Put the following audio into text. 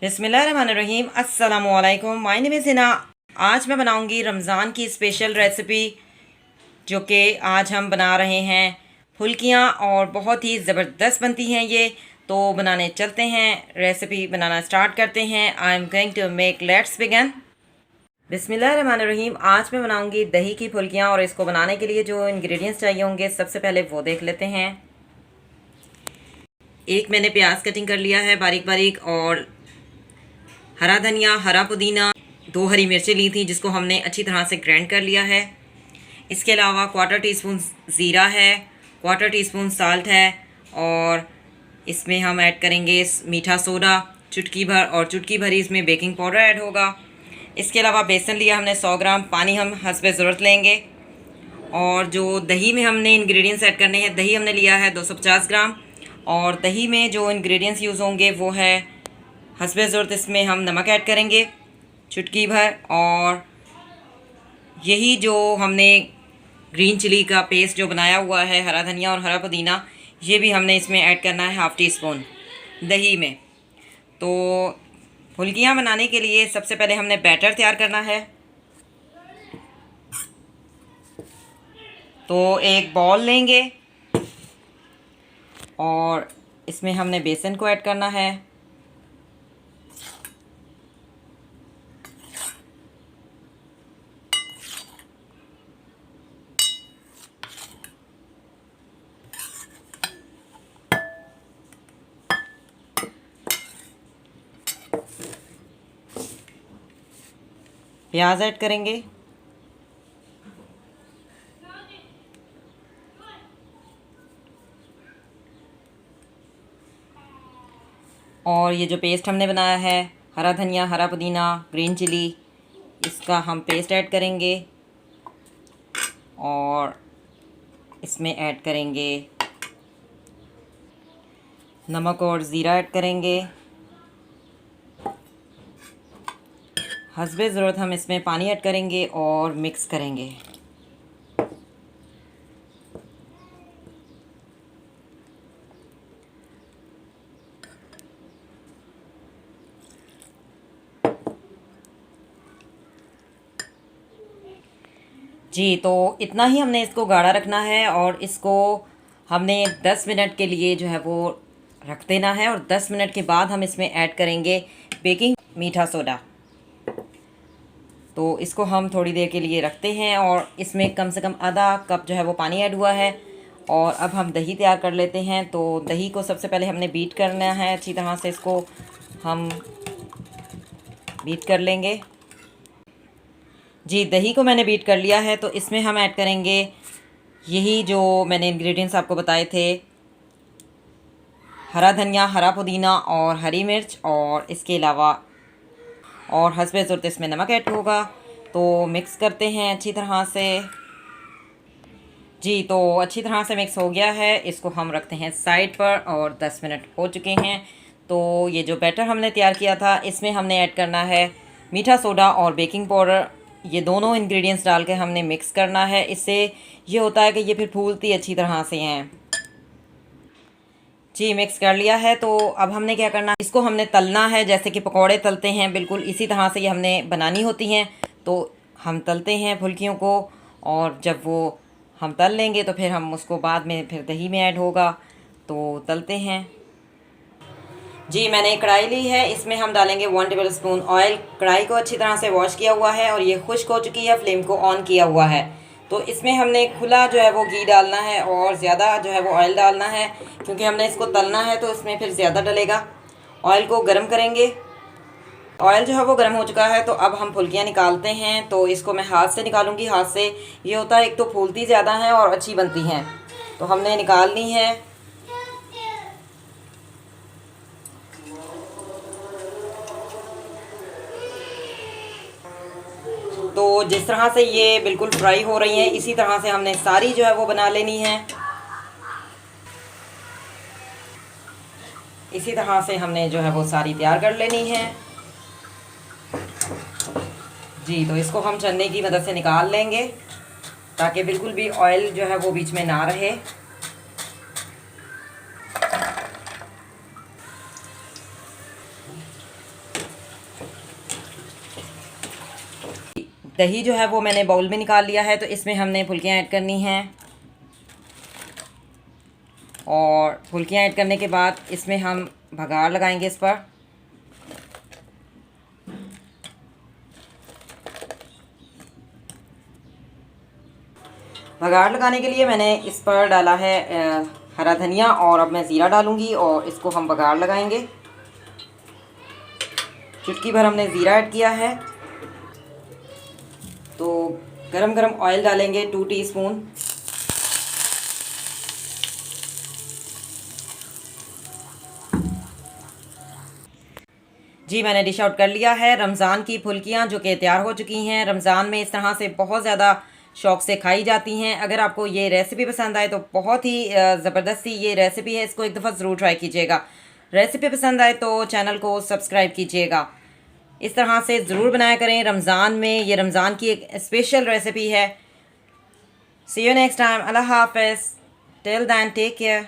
बिस्मिल्लाहिर्रहमानिर्रहीम। अस्सलामुअलैकुम। My name is Hina. आज मैं बनाऊंगी रमज़ान की स्पेशल रेसिपी, जो कि आज हम बना रहे हैं फुल्कियाँ, और बहुत ही ज़बरदस्त बनती हैं ये। तो बनाने चलते हैं, रेसिपी बनाना स्टार्ट करते हैं। I am going to make, let's begin. बिस्मिल्लाहिर्रहमानिर्रहीम। आज मैं बनाऊंगी दही की फुल्कियाँ, और इसको बनाने के लिए जो इंग्रेडिएंट्स चाहिए होंगे सबसे पहले वो देख लेते हैं। एक मैंने प्याज कटिंग कर लिया है बारीक बारीक, और हरा धनिया, हरा पुदीना, 2 हरी मिर्चें ली थी जिसको हमने अच्छी तरह से ग्राइंड कर लिया है। इसके अलावा 1/4 टीस्पून ज़ीरा है, 1/4 टीस्पून साल्ट है, और इसमें हम ऐड करेंगे मीठा सोडा चुटकी भर, और चुटकी भर ही इसमें बेकिंग पाउडर ऐड होगा। इसके अलावा बेसन लिया हमने 100 ग्राम, पानी हम हस्बे ज़रूरत लेंगे। और जो दही में हमने इंग्रेडिएंट्स ऐड करने हैं, दही हमने लिया है 250 ग्राम, और दही में जो इंग्रेडिएंट्स यूज़ होंगे वो है हस्बे ज़रूरत। इसमें हम नमक ऐड करेंगे चुटकी भर, और यही जो हमने ग्रीन चिली का पेस्ट जो बनाया हुआ है, हरा धनिया और हरा पुदीना, ये भी हमने इसमें ऐड करना है 1/2 टीस्पून दही में। तो फुल्कियाँ बनाने के लिए सबसे पहले हमने बैटर तैयार करना है। तो एक बॉल लेंगे, और इसमें हमने बेसन को ऐड करना है। प्याज ऐड करेंगे, और ये जो पेस्ट हमने बनाया है, हरा धनिया, हरा पुदीना, ग्रीन चिली, इसका हम पेस्ट ऐड करेंगे, और इसमें ऐड करेंगे नमक और ज़ीरा ऐड करेंगे। हस्बे ज़रूरत हम इसमें पानी ऐड करेंगे और मिक्स करेंगे। जी, तो इतना ही हमने इसको गाढ़ा रखना है, और इसको हमने 10 मिनट के लिए जो है वो रख देना है, और 10 मिनट के बाद हम इसमें ऐड करेंगे बेकिंग मीठा सोडा। तो इसको हम थोड़ी देर के लिए रखते हैं, और इसमें कम से कम आधा कप जो है वो पानी ऐड हुआ है। और अब हम दही तैयार कर लेते हैं। तो दही को सबसे पहले हमने बीट करना है अच्छी तरह से, इसको हम बीट कर लेंगे। जी, दही को मैंने बीट कर लिया है। तो इसमें हम ऐड करेंगे यही जो मैंने इंग्रेडिएंट्स आपको बताए थे, हरा धनिया, हरा पुदीना और हरी मिर्च, और इसके अलावा और हस्बे ज़रूरत इसमें नमक ऐड होगा। तो मिक्स करते हैं अच्छी तरह से। जी, तो अच्छी तरह से मिक्स हो गया है। इसको हम रखते हैं साइड पर, और 10 मिनट हो चुके हैं। तो ये जो बैटर हमने तैयार किया था, इसमें हमने ऐड करना है मीठा सोडा और बेकिंग पाउडर। ये दोनों इंग्रेडिएंट्स डाल के हमने मिक्स करना है। इससे ये होता है कि ये फिर फूलती अच्छी तरह से हैं। जी, मिक्स कर लिया है। तो अब हमने क्या करना है, इसको हमने तलना है जैसे कि पकौड़े तलते हैं, बिल्कुल इसी तरह से ये हमने बनानी होती हैं। तो हम तलते हैं फुल्कियों को, और जब वो हम तल लेंगे तो फिर हम उसको बाद में फिर दही में ऐड होगा। तो तलते हैं। जी, मैंने एक कढ़ाई ली है, इसमें हम डालेंगे 1 टेबल स्पून ऑयल। कढ़ाई को अच्छी तरह से वॉश किया हुआ है, और ये खुश्क हो चुकी है, फ्लेम को ऑन किया हुआ है। तो इसमें हमने खुला जो है वो घी डालना है, और ज़्यादा जो है वो ऑयल डालना है, क्योंकि हमने इसको तलना है तो इसमें फिर ज़्यादा डलेगा। ऑयल को गर्म करेंगे। ऑयल जो है वो गर्म हो चुका है। तो अब हम फुल्कियाँ निकालते हैं। तो इसको मैं हाथ से निकालूंगी। हाथ से ये होता है, एक तो फूलती ज़्यादा हैं और अच्छी बनती हैं। तो हमने निकालनी है। तो जिस तरह से ये बिल्कुल फ्राई हो रही हैं, इसी तरह से हमने सारी जो है वो बना लेनी है। इसी तरह से हमने जो है वो सारी तैयार कर लेनी है। जी, तो इसको हम छन्नी की मदद से निकाल लेंगे, ताकि बिल्कुल भी ऑयल जो है वो बीच में ना रहे। दही जो है वो मैंने बाउल में निकाल लिया है, तो इसमें हमने फुल्कियाँ ऐड करनी हैं। और फुल्कियाँ ऐड करने के बाद इसमें हम भगार लगाएंगे इस पर। भगार लगाने के लिए मैंने इस पर डाला है हरा धनिया, और अब मैं ज़ीरा डालूंगी और इसको हम भगार लगाएंगे। चुटकी भर हमने ज़ीरा ऐड किया है। तो गरम गरम ऑयल डालेंगे 2 टीस्पून। जी मैंने डिश आउट कर लिया है। रमज़ान की फुल्कियाँ जो कि तैयार हो चुकी हैं। रमज़ान में इस तरह से बहुत ज़्यादा शौक़ से खाई जाती हैं। अगर आपको ये रेसिपी पसंद आए तो बहुत ही ज़बरदस्ती ये रेसिपी है, इसको एक दफ़ा ज़रूर ट्राई कीजिएगा। रेसिपी पसंद आए तो चैनल को सब्सक्राइब कीजिएगा। इस तरह से ज़रूर बनाया करें रमज़ान में। ये रमज़ान की एक स्पेशल रेसिपी है। See you next time. अल्लाह हाफ़िज़। Till then take care.